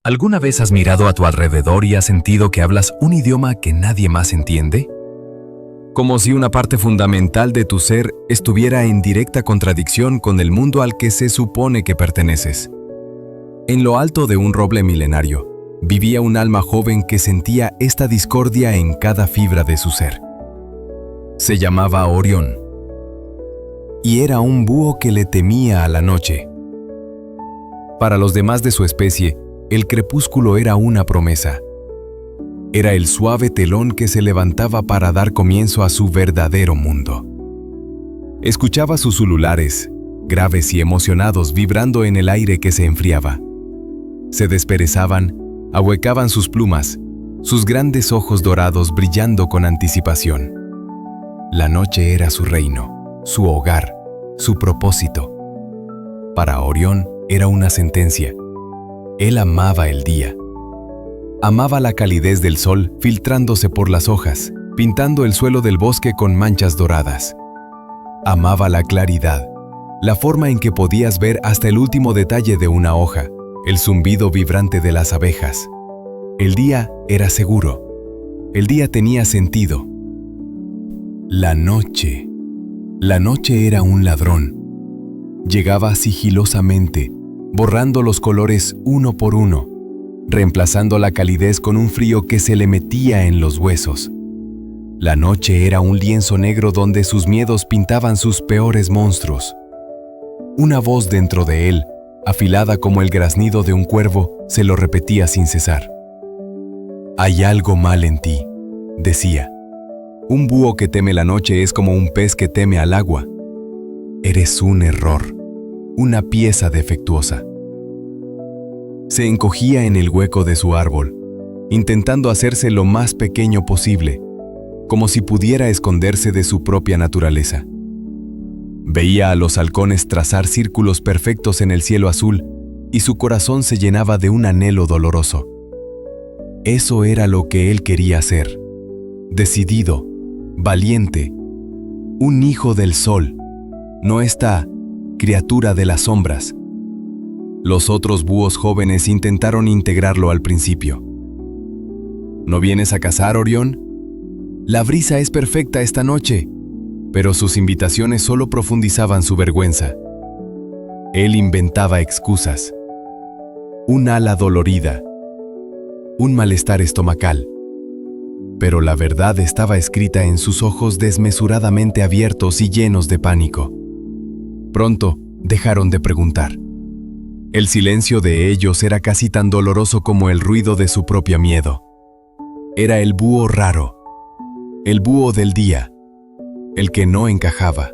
¿Alguna vez has mirado a tu alrededor y has sentido que hablas un idioma que nadie más entiende? Como si una parte fundamental de tu ser estuviera en directa contradicción con el mundo al que se supone que perteneces. En lo alto de un roble milenario, vivía un alma joven que sentía esta discordia en cada fibra de su ser. Se llamaba Orión, y era un búho que le temía a la noche. Para los demás de su especie, el crepúsculo era una promesa. Era el suave telón que se levantaba para dar comienzo a su verdadero mundo. Escuchaba sus ululares, graves y emocionados, vibrando en el aire que se enfriaba. Se desperezaban, ahuecaban sus plumas, sus grandes ojos dorados brillando con anticipación. La noche era su reino, su hogar, su propósito. Para Orión era una sentencia. Él amaba el día. Amaba la calidez del sol filtrándose por las hojas, pintando el suelo del bosque con manchas doradas. Amaba la claridad, la forma en que podías ver hasta el último detalle de una hoja, el zumbido vibrante de las abejas. El día era seguro. El día tenía sentido. La noche era un ladrón. Llegaba sigilosamente, borrando los colores uno por uno, reemplazando la calidez con un frío que se le metía en los huesos. La noche era un lienzo negro donde sus miedos pintaban sus peores monstruos. Una voz dentro de él, afilada como el graznido de un cuervo, se lo repetía sin cesar. «Hay algo mal en ti», decía. «Un búho que teme la noche es como un pez que teme al agua. Eres un error, una pieza defectuosa». Se encogía en el hueco de su árbol, intentando hacerse lo más pequeño posible, como si pudiera esconderse de su propia naturaleza. Veía a los halcones trazar círculos perfectos en el cielo azul y su corazón se llenaba de un anhelo doloroso. Eso era lo que él quería ser, decidido, valiente, un hijo del sol, no esta criatura de las sombras. Los otros búhos jóvenes intentaron integrarlo al principio. ¿No vienes a cazar, Orión? La brisa es perfecta esta noche. Pero sus invitaciones solo profundizaban su vergüenza. Él inventaba excusas. Un ala dolorida. Un malestar estomacal. Pero la verdad estaba escrita en sus ojos desmesuradamente abiertos y llenos de pánico. Pronto dejaron de preguntar. El silencio de ellos era casi tan doloroso como el ruido de su propio miedo. Era el búho raro, el búho del día, el que no encajaba.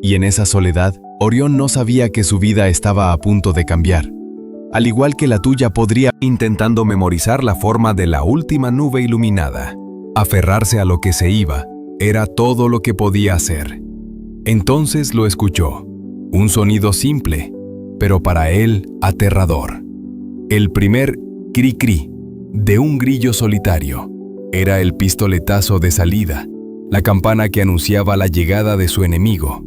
Y en esa soledad, Orión no sabía que su vida estaba a punto de cambiar. Al igual que la tuya podría, intentando memorizar la forma de la última nube iluminada. Aferrarse a lo que se iba, era todo lo que podía hacer. Entonces lo escuchó, un sonido simple, pero para él aterrador. El primer cri-cri de un grillo solitario. Era el pistoletazo de salida, la campana que anunciaba la llegada de su enemigo.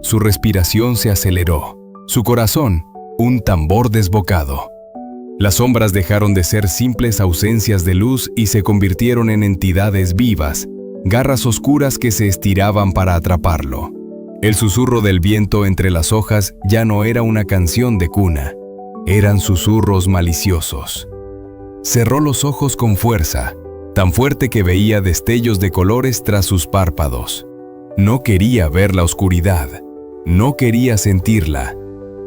Su respiración se aceleró, su corazón, un tambor desbocado. Las sombras dejaron de ser simples ausencias de luz y se convirtieron en entidades vivas, garras oscuras que se estiraban para atraparlo. El susurro del viento entre las hojas ya no era una canción de cuna, eran susurros maliciosos. Cerró los ojos con fuerza, tan fuerte que veía destellos de colores tras sus párpados. No quería ver la oscuridad, no quería sentirla.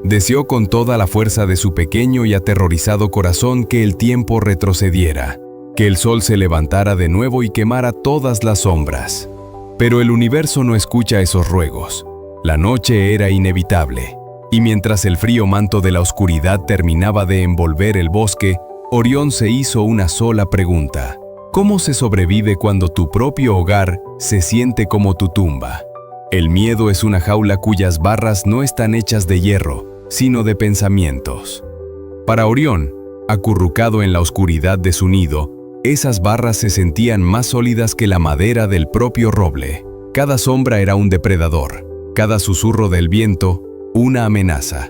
Deseó con toda la fuerza de su pequeño y aterrorizado corazón que el tiempo retrocediera, que el sol se levantara de nuevo y quemara todas las sombras. Pero el universo no escucha esos ruegos. La noche era inevitable, y mientras el frío manto de la oscuridad terminaba de envolver el bosque, Orión se hizo una sola pregunta. ¿Cómo se sobrevive cuando tu propio hogar se siente como tu tumba? El miedo es una jaula cuyas barras no están hechas de hierro, sino de pensamientos. Para Orión, acurrucado en la oscuridad de su nido, esas barras se sentían más sólidas que la madera del propio roble. Cada sombra era un depredador, cada susurro del viento, una amenaza.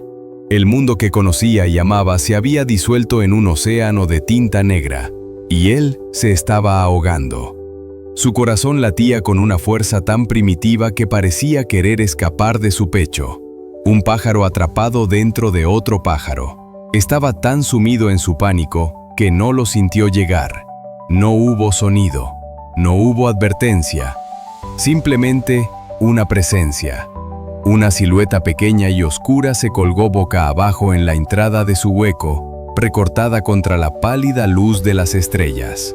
El mundo que conocía y amaba se había disuelto en un océano de tinta negra, y él se estaba ahogando. Su corazón latía con una fuerza tan primitiva que parecía querer escapar de su pecho. Un pájaro atrapado dentro de otro pájaro. Estaba tan sumido en su pánico que no lo sintió llegar. No hubo sonido, no hubo advertencia, simplemente una presencia. Una silueta pequeña y oscura se colgó boca abajo en la entrada de su hueco, recortada contra la pálida luz de las estrellas.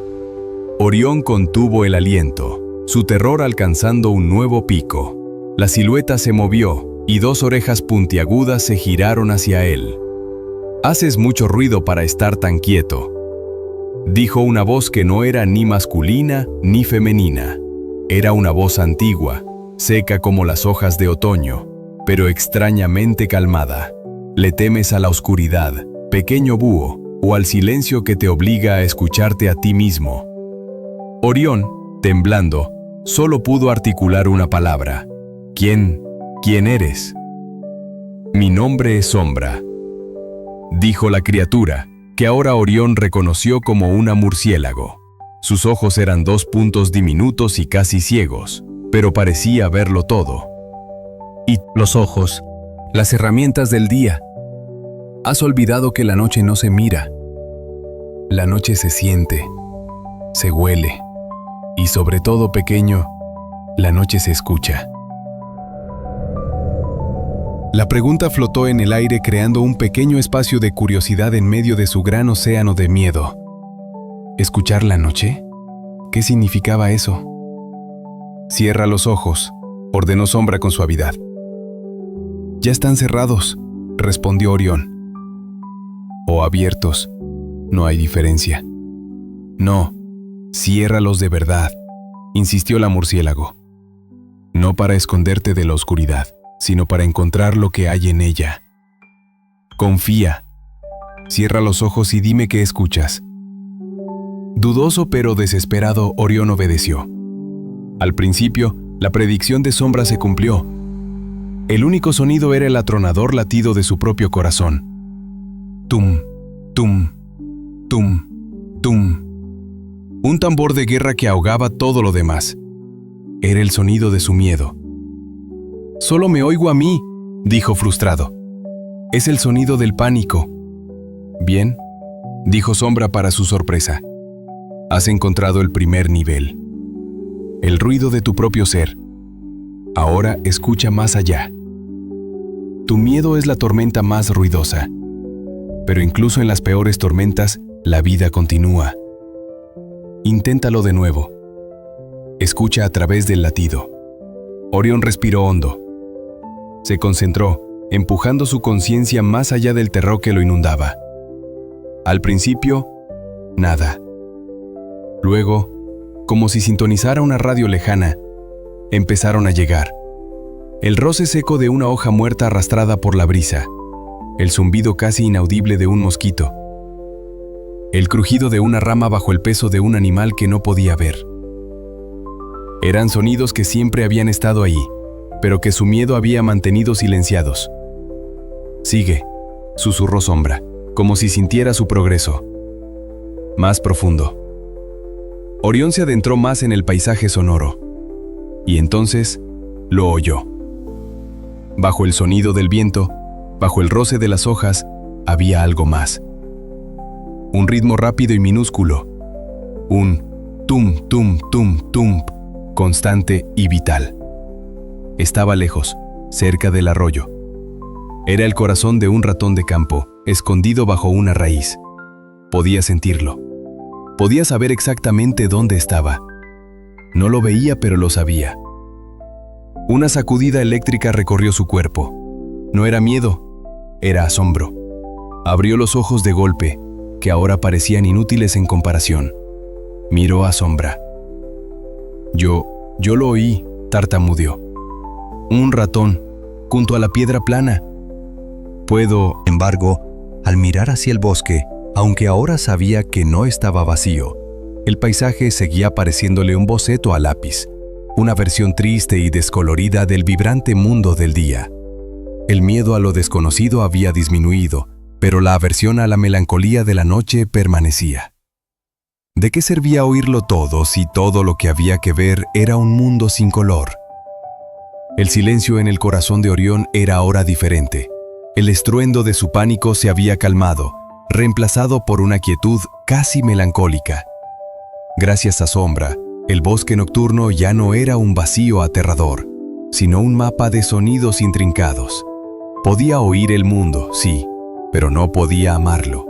Orión contuvo el aliento, su terror alcanzando un nuevo pico. La silueta se movió y dos orejas puntiagudas se giraron hacia él. «Haces mucho ruido para estar tan quieto», dijo una voz que no era ni masculina ni femenina. Era una voz antigua, seca como las hojas de otoño, pero extrañamente calmada. «¿Le temes a la oscuridad, pequeño búho, o al silencio que te obliga a escucharte a ti mismo?» Orión, temblando, solo pudo articular una palabra. «¿Quién eres?» «Mi nombre es Sombra», dijo la criatura, que ahora Orión reconoció como una murciélago. Sus ojos eran dos puntos diminutos y casi ciegos, pero parecía verlo todo. «Y los ojos, las herramientas del día. Has olvidado que la noche no se mira. La noche se siente, se huele, y sobre todo, pequeño, la noche se escucha». La pregunta flotó en el aire creando un pequeño espacio de curiosidad en medio de su gran océano de miedo. ¿Escuchar la noche? ¿Qué significaba eso? «Cierra los ojos», ordenó Sombra con suavidad. «Ya están cerrados», respondió Orión. «O abiertos, no hay diferencia». «No, ciérralos de verdad», insistió la murciélago. «No para esconderte de la oscuridad, sino para encontrar lo que hay en ella. Confía. Cierra los ojos y dime qué escuchas». Dudoso pero desesperado, Orión obedeció. Al principio, la predicción de Sombra se cumplió. El único sonido era el atronador latido de su propio corazón. Tum, tum, tum, tum. Un tambor de guerra que ahogaba todo lo demás. Era el sonido de su miedo. «Solo me oigo a mí», dijo frustrado. «Es el sonido del pánico». «Bien», dijo Sombra para su sorpresa. «Has encontrado el primer nivel. El ruido de tu propio ser. Ahora escucha más allá. Tu miedo es la tormenta más ruidosa. Pero incluso en las peores tormentas, la vida continúa. Inténtalo de nuevo. Escucha a través del latido». Orión respiró hondo. Se concentró, empujando su conciencia más allá del terror que lo inundaba. Al principio, nada. Luego, como si sintonizara una radio lejana, empezaron a llegar. El roce seco de una hoja muerta arrastrada por la brisa, el zumbido casi inaudible de un mosquito, el crujido de una rama bajo el peso de un animal que no podía ver. Eran sonidos que siempre habían estado ahí, pero que su miedo había mantenido silenciados. «Sigue», susurró Sombra, como si sintiera su progreso. Más profundo. Orión se adentró más en el paisaje sonoro. Y entonces lo oyó. Bajo el sonido del viento, bajo el roce de las hojas, había algo más. Un ritmo rápido y minúsculo. Un tum, tum, tum, tum, constante y vital. Estaba lejos, cerca del arroyo. Era el corazón de un ratón de campo, escondido bajo una raíz. Podía sentirlo. Podía saber exactamente dónde estaba. No lo veía, pero lo sabía. Una sacudida eléctrica recorrió su cuerpo. No era miedo, era asombro. Abrió los ojos de golpe, que ahora parecían inútiles en comparación. Miró a Sombra. Yo lo oí», tartamudeó. «Un ratón, junto a la piedra plana». «Puedo», embargo, al mirar hacia el bosque, aunque ahora sabía que no estaba vacío, el paisaje seguía pareciéndole un boceto a lápiz, una versión triste y descolorida del vibrante mundo del día. El miedo a lo desconocido había disminuido, pero la aversión a la melancolía de la noche permanecía. ¿De qué servía oírlo todo si todo lo que había que ver era un mundo sin color? El silencio en el corazón de Orión era ahora diferente. El estruendo de su pánico se había calmado, reemplazado por una quietud casi melancólica. Gracias a Sombra, el bosque nocturno ya no era un vacío aterrador, sino un mapa de sonidos intrincados. Podía oír el mundo, sí, pero no podía amarlo.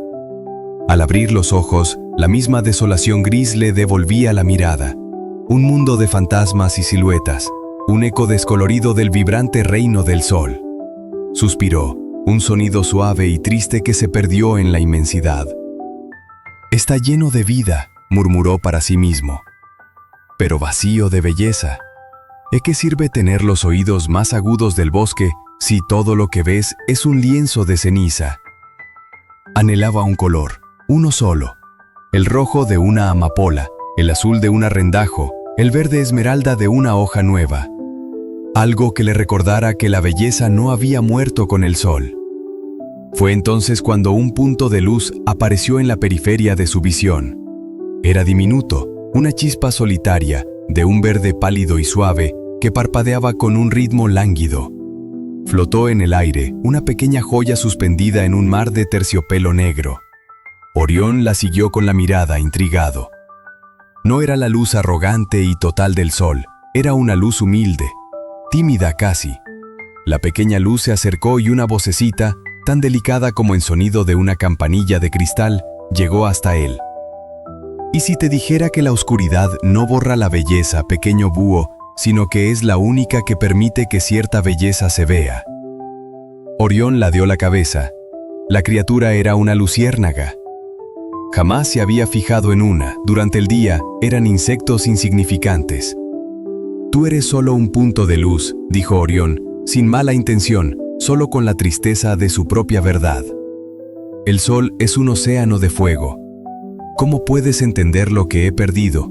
Al abrir los ojos, la misma desolación gris le devolvía la mirada. Un mundo de fantasmas y siluetas, un eco descolorido del vibrante reino del sol. Suspiró, un sonido suave y triste que se perdió en la inmensidad. «Está lleno de vida», murmuró para sí mismo, «pero vacío de belleza. ¿De qué sirve tener los oídos más agudos del bosque si todo lo que ves es un lienzo de ceniza?» Anhelaba un color, uno solo, el rojo de una amapola, el azul de un arrendajo, el verde esmeralda de una hoja nueva. Algo que le recordara que la belleza no había muerto con el sol. Fue entonces cuando un punto de luz apareció en la periferia de su visión. Era diminuto, una chispa solitaria, de un verde pálido y suave, que parpadeaba con un ritmo lánguido. Flotó en el aire, una pequeña joya suspendida en un mar de terciopelo negro. Orión la siguió con la mirada, intrigado. No era la luz arrogante y total del sol, era una luz humilde, tímida casi. La pequeña luz se acercó y una vocecita, tan delicada como el sonido de una campanilla de cristal, llegó hasta él. «¿Y si te dijera que la oscuridad no borra la belleza, pequeño búho, sino que es la única que permite que cierta belleza se vea?» Orión ladeó la cabeza. La criatura era una luciérnaga. Jamás se había fijado en una. Durante el día eran insectos insignificantes. «Tú eres solo un punto de luz», dijo Orión, sin mala intención, solo con la tristeza de su propia verdad. «El sol es un océano de fuego. ¿Cómo puedes entender lo que he perdido?»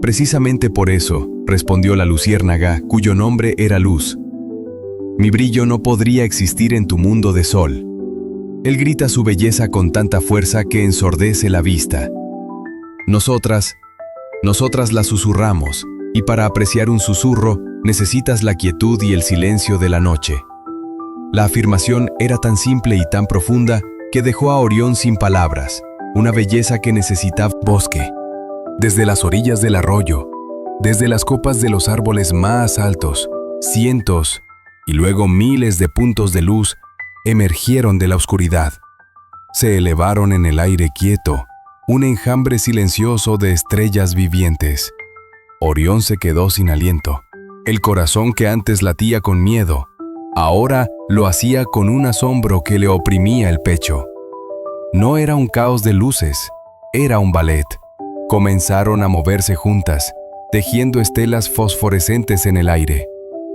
«Precisamente por eso», respondió la luciérnaga, cuyo nombre era Luz. «Mi brillo no podría existir en tu mundo de sol. Él grita su belleza con tanta fuerza que ensordece la vista. Nosotras la susurramos, y para apreciar un susurro necesitas la quietud y el silencio de la noche». La afirmación era tan simple y tan profunda que dejó a Orión sin palabras, una belleza que necesitaba bosque. Desde las orillas del arroyo, desde las copas de los árboles más altos, cientos y luego miles de puntos de luz emergieron de la oscuridad. Se elevaron en el aire quieto, un enjambre silencioso de estrellas vivientes. Orión se quedó sin aliento. El corazón que antes latía con miedo, ahora lo hacía con un asombro que le oprimía el pecho. No era un caos de luces, era un ballet. Comenzaron a moverse juntas, tejiendo estelas fosforescentes en el aire.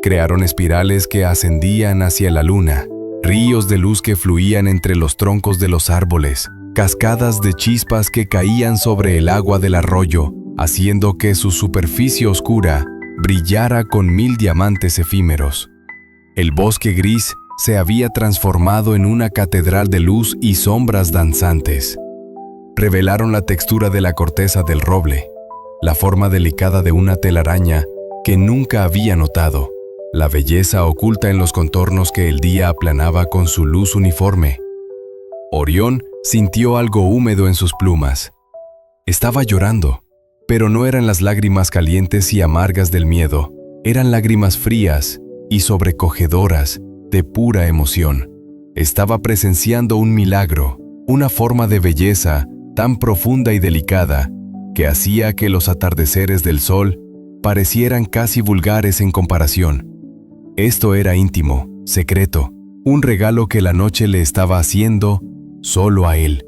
Crearon espirales que ascendían hacia la luna, ríos de luz que fluían entre los troncos de los árboles, cascadas de chispas que caían sobre el agua del arroyo, haciendo que su superficie oscura brillara con 1000 diamantes efímeros. El bosque gris se había transformado en una catedral de luz y sombras danzantes. Revelaron la textura de la corteza del roble, la forma delicada de una telaraña que nunca había notado, la belleza oculta en los contornos que el día aplanaba con su luz uniforme. Orión sintió algo húmedo en sus plumas. Estaba llorando, pero no eran las lágrimas calientes y amargas del miedo, eran lágrimas frías y sobrecogedoras de pura emoción. Estaba presenciando un milagro, una forma de belleza tan profunda y delicada que hacía que los atardeceres del sol parecieran casi vulgares en comparación. Esto era íntimo, secreto, un regalo que la noche le estaba haciendo solo a él.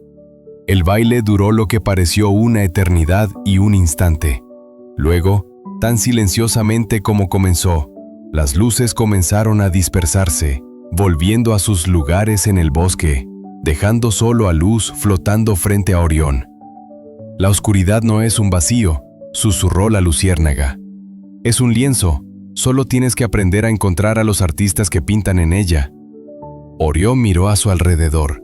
El baile duró lo que pareció una eternidad y un instante. Luego, tan silenciosamente como comenzó, las luces comenzaron a dispersarse, volviendo a sus lugares en el bosque, dejando solo a Luz flotando frente a Orión. «La oscuridad no es un vacío», susurró la luciérnaga. «Es un lienzo, Solo tienes que aprender a encontrar a los artistas que pintan en ella. Orión miró a su alrededor.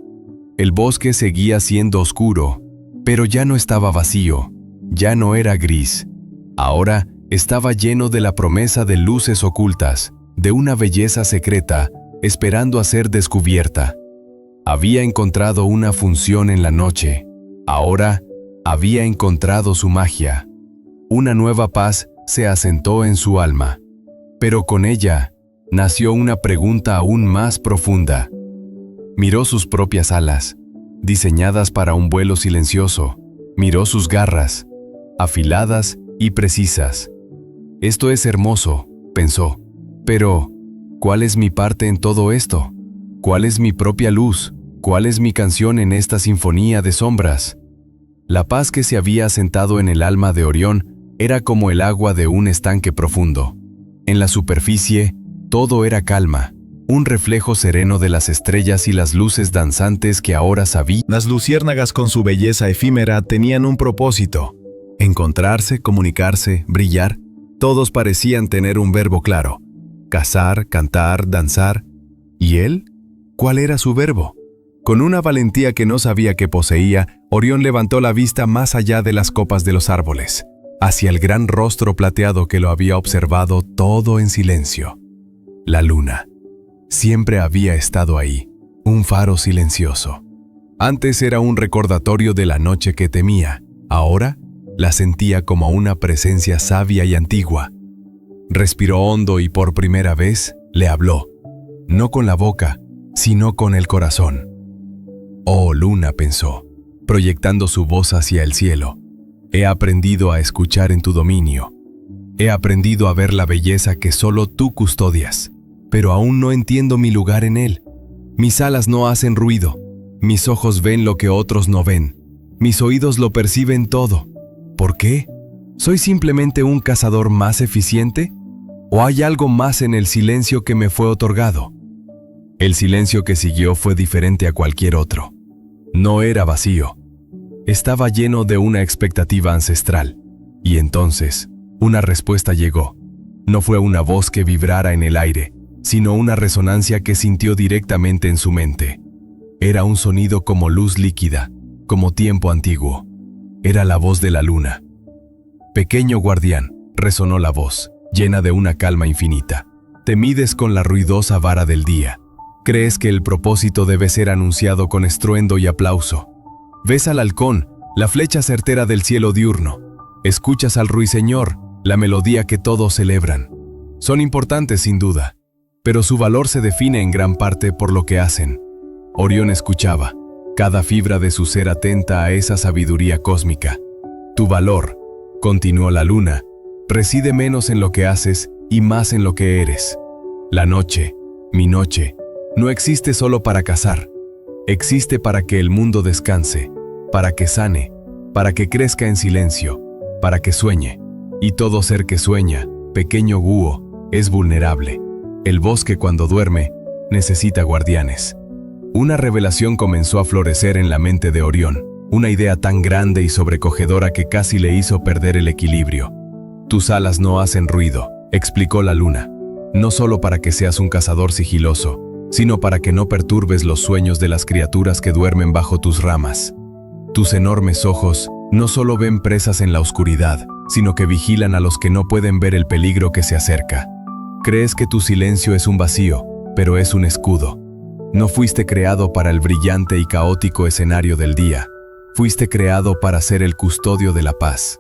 El bosque seguía siendo oscuro, pero ya no estaba vacío, ya no era gris. Ahora estaba lleno de la promesa de luces ocultas, de una belleza secreta, esperando a ser descubierta. Había encontrado una función en la noche. Ahora había encontrado su magia. Una nueva paz se asentó en su alma. Pero con ella nació una pregunta aún más profunda. Miró sus propias alas, diseñadas para un vuelo silencioso. Miró sus garras, afiladas y precisas. Esto es hermoso, pensó. Pero, ¿cuál es mi parte en todo esto? ¿Cuál es mi propia luz? ¿Cuál es mi canción en esta sinfonía de sombras? La paz que se había asentado en el alma de Orión era como el agua de un estanque profundo. En la superficie, todo era calma, un reflejo sereno de las estrellas y las luces danzantes que ahora sabía. Las luciérnagas con su belleza efímera tenían un propósito: encontrarse, comunicarse, brillar. Todos parecían tener un verbo claro: cazar, cantar, danzar. ¿Y él? ¿Cuál era su verbo? Con una valentía que no sabía que poseía, Orión levantó la vista más allá de las copas de los árboles, hacia el gran rostro plateado que lo había observado todo en silencio. La luna. Siempre había estado ahí, un faro silencioso. Antes era un recordatorio de la noche que temía, ahora la sentía como una presencia sabia y antigua. Respiró hondo y por primera vez le habló, no con la boca, sino con el corazón. «Oh, luna», pensó, proyectando su voz hacia el cielo. «He aprendido a escuchar en tu dominio. He aprendido a ver la belleza que solo tú custodias, pero aún no entiendo mi lugar en él. Mis alas no hacen ruido, mis ojos ven lo que otros no ven, mis oídos lo perciben todo. ¿Por qué? ¿Soy simplemente un cazador más eficiente? ¿O hay algo más en el silencio que me fue otorgado?» El silencio que siguió fue diferente a cualquier otro. No era vacío. Estaba lleno de una expectativa ancestral. Y entonces, una respuesta llegó. No fue una voz que vibrara en el aire, sino una resonancia que sintió directamente en su mente. Era un sonido como luz líquida, como tiempo antiguo. Era la voz de la luna. «Pequeño guardián», resonó la voz, llena de una calma infinita. «Te mides con la ruidosa vara del día. Crees que el propósito debe ser anunciado con estruendo y aplauso. Ves al halcón, la flecha certera del cielo diurno. Escuchas al ruiseñor, la melodía que todos celebran. Son importantes sin duda, pero su valor se define en gran parte por lo que hacen». Orión escuchaba, cada fibra de su ser atenta a esa sabiduría cósmica. «Tu valor», continuó la luna, «reside menos en lo que haces y más en lo que eres. La noche, mi noche, no existe solo para cazar. Existe para que el mundo descanse, para que sane, para que crezca en silencio, para que sueñe. Y todo ser que sueña, pequeño búho, es vulnerable. El bosque cuando duerme, necesita guardianes». Una revelación comenzó a florecer en la mente de Orión, una idea tan grande y sobrecogedora que casi le hizo perder el equilibrio. «Tus alas no hacen ruido», explicó la luna, «no solo para que seas un cazador sigiloso, sino para que no perturbes los sueños de las criaturas que duermen bajo tus ramas. Tus enormes ojos no solo ven presas en la oscuridad, sino que vigilan a los que no pueden ver el peligro que se acerca. Crees que tu silencio es un vacío, pero es un escudo. No fuiste creado para el brillante y caótico escenario del día. Fuiste creado para ser el custodio de la paz».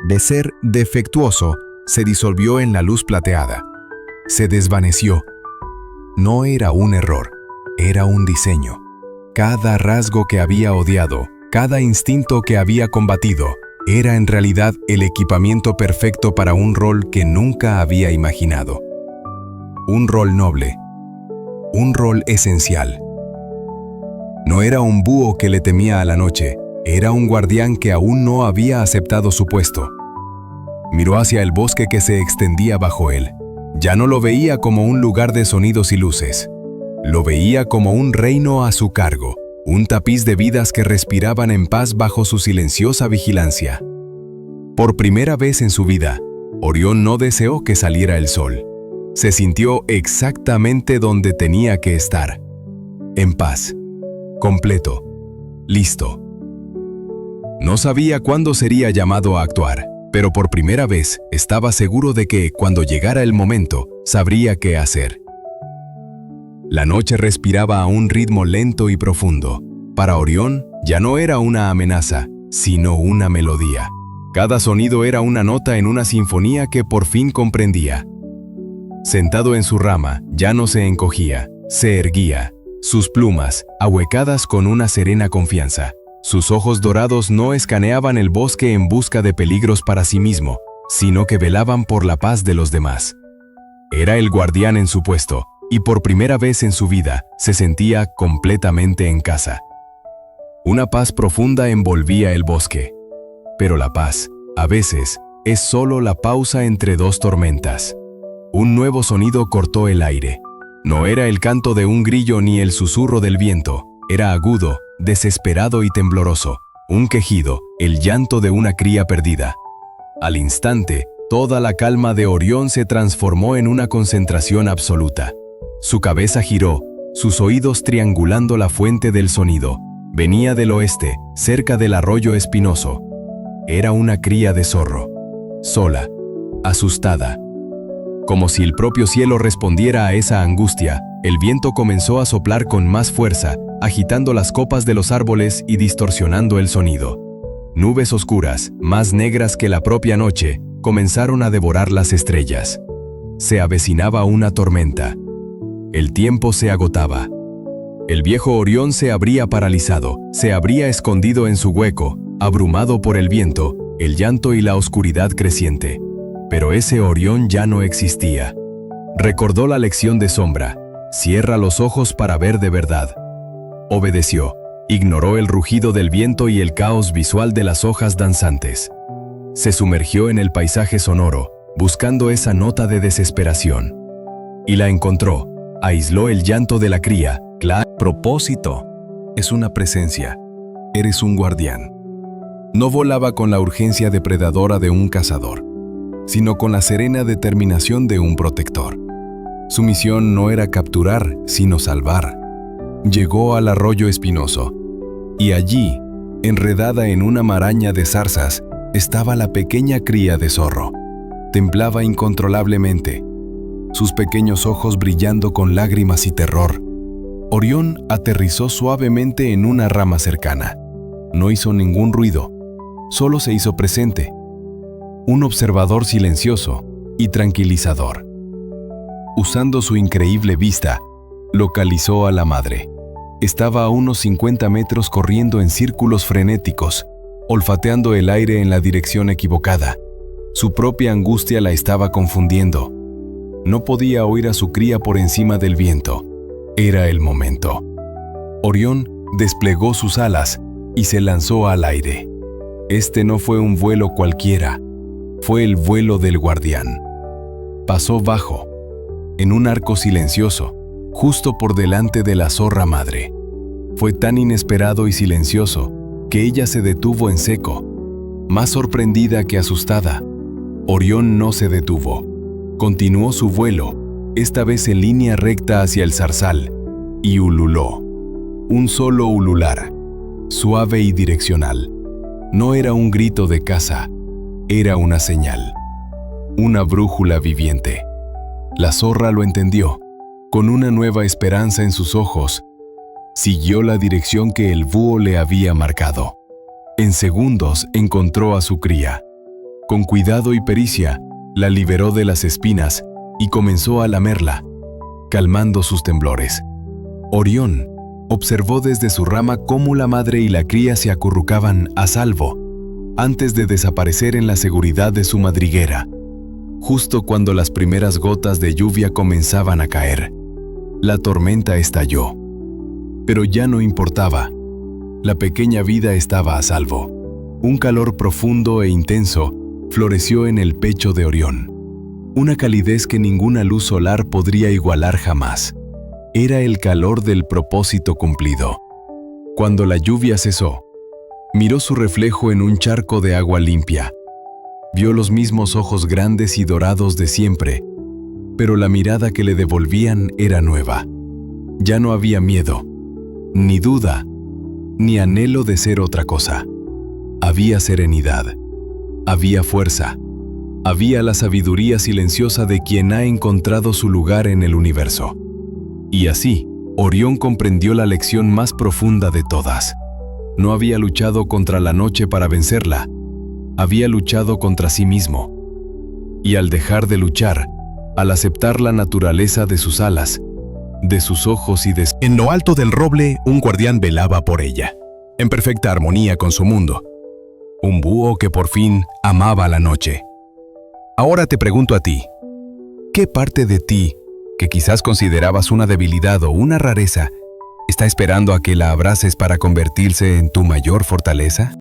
De ser defectuoso, se disolvió en la luz plateada. Se desvaneció. No era un error, era un diseño. Cada rasgo que había odiado, cada instinto que había combatido, era en realidad el equipamiento perfecto para un rol que nunca había imaginado. Un rol noble, un rol esencial. No era un búho que le temía a la noche, era un guardián que aún no había aceptado su puesto. Miró hacia el bosque que se extendía bajo él. Ya no lo veía como un lugar de sonidos y luces. Lo veía como un reino a su cargo, un tapiz de vidas que respiraban en paz bajo su silenciosa vigilancia. Por primera vez en su vida, Orión no deseó que saliera el sol. Se sintió exactamente donde tenía que estar. En paz. Completo. Listo. No sabía cuándo sería llamado a actuar, pero por primera vez estaba seguro de que, cuando llegara el momento, sabría qué hacer. La noche respiraba a un ritmo lento y profundo. Para Orión, ya no era una amenaza, sino una melodía. Cada sonido era una nota en una sinfonía que por fin comprendía. Sentado en su rama, ya no se encogía, se erguía, sus plumas, ahuecadas con una serena confianza. Sus ojos dorados no escaneaban el bosque en busca de peligros para sí mismo, sino que velaban por la paz de los demás. Era el guardián en su puesto, y por primera vez en su vida se sentía completamente en casa. Una paz profunda envolvía el bosque. Pero la paz, a veces, es solo la pausa entre dos tormentas. Un nuevo sonido cortó el aire. No era el canto de un grillo ni el susurro del viento. Era agudo, desesperado y tembloroso. Un quejido, el llanto de una cría perdida. Al instante, toda la calma de Orión se transformó en una concentración absoluta. Su cabeza giró, sus oídos triangulando la fuente del sonido. Venía del oeste, cerca del arroyo espinoso. Era una cría de zorro. Sola, asustada. Como si el propio cielo respondiera a esa angustia, el viento comenzó a soplar con más fuerza, agitando las copas de los árboles y distorsionando el sonido. Nubes oscuras, más negras que la propia noche, comenzaron a devorar las estrellas. Se avecinaba una tormenta. El tiempo se agotaba. El viejo Orión se habría paralizado, se habría escondido en su hueco, abrumado por el viento, el llanto y la oscuridad creciente. Pero ese Orión ya no existía. Recordó la lección de Sombra: cierra los ojos para ver de verdad. Obedeció, ignoró el rugido del viento y el caos visual de las hojas danzantes. Se sumergió en el paisaje sonoro, buscando esa nota de desesperación. Y la encontró. Aisló el llanto de la cría. Propósito. Es una presencia. Eres un guardián. No volaba con la urgencia depredadora de un cazador, sino con la serena determinación de un protector. Su misión no era capturar, sino salvar. Llegó al arroyo espinoso, y allí, enredada en una maraña de zarzas, estaba la pequeña cría de zorro. Temblaba incontrolablemente, sus pequeños ojos brillando con lágrimas y terror. Orión aterrizó suavemente en una rama cercana. No hizo ningún ruido, solo se hizo presente. Un observador silencioso y tranquilizador. Usando su increíble vista, localizó a la madre. Estaba a unos 50 metros corriendo en círculos frenéticos, olfateando el aire en la dirección equivocada. Su propia angustia la estaba confundiendo. No podía oír a su cría por encima del viento. Era el momento. Orión desplegó sus alas y se lanzó al aire. Este no fue un vuelo cualquiera, fue el vuelo del guardián. Pasó bajo, en un arco silencioso, justo por delante de la zorra madre. Fue tan inesperado y silencioso que ella se detuvo en seco, más sorprendida que asustada. Orión no se detuvo. Continuó su vuelo, esta vez en línea recta hacia el zarzal, y ululó. Un solo ulular, suave y direccional. No era un grito de caza, era una señal. Una brújula viviente. La zorra lo entendió. Con una nueva esperanza en sus ojos, siguió la dirección que el búho le había marcado. En segundos encontró a su cría. Con cuidado y pericia, la liberó de las espinas y comenzó a lamerla, calmando sus temblores. Orión observó desde su rama cómo la madre y la cría se acurrucaban a salvo, antes de desaparecer en la seguridad de su madriguera. Justo cuando las primeras gotas de lluvia comenzaban a caer, la tormenta estalló. Pero ya no importaba. La pequeña vida estaba a salvo. Un calor profundo e intenso floreció en el pecho de Orión. Una calidez que ninguna luz solar podría igualar jamás. Era el calor del propósito cumplido. Cuando la lluvia cesó, miró su reflejo en un charco de agua limpia. Vio los mismos ojos grandes y dorados de siempre, pero la mirada que le devolvían era nueva. Ya no había miedo, ni duda, ni anhelo de ser otra cosa. Había serenidad, había fuerza, había la sabiduría silenciosa de quien ha encontrado su lugar en el universo. Y así, Orión comprendió la lección más profunda de todas. No había luchado contra la noche para vencerla, había luchado contra sí mismo. Y al dejar de luchar, al aceptar la naturaleza de sus alas, de sus ojos y de... En lo alto del roble, un guardián velaba por ella, en perfecta armonía con su mundo. Un búho que por fin amaba la noche. Ahora te pregunto a ti, ¿qué parte de ti, que quizás considerabas una debilidad o una rareza, está esperando a que la abraces para convertirse en tu mayor fortaleza?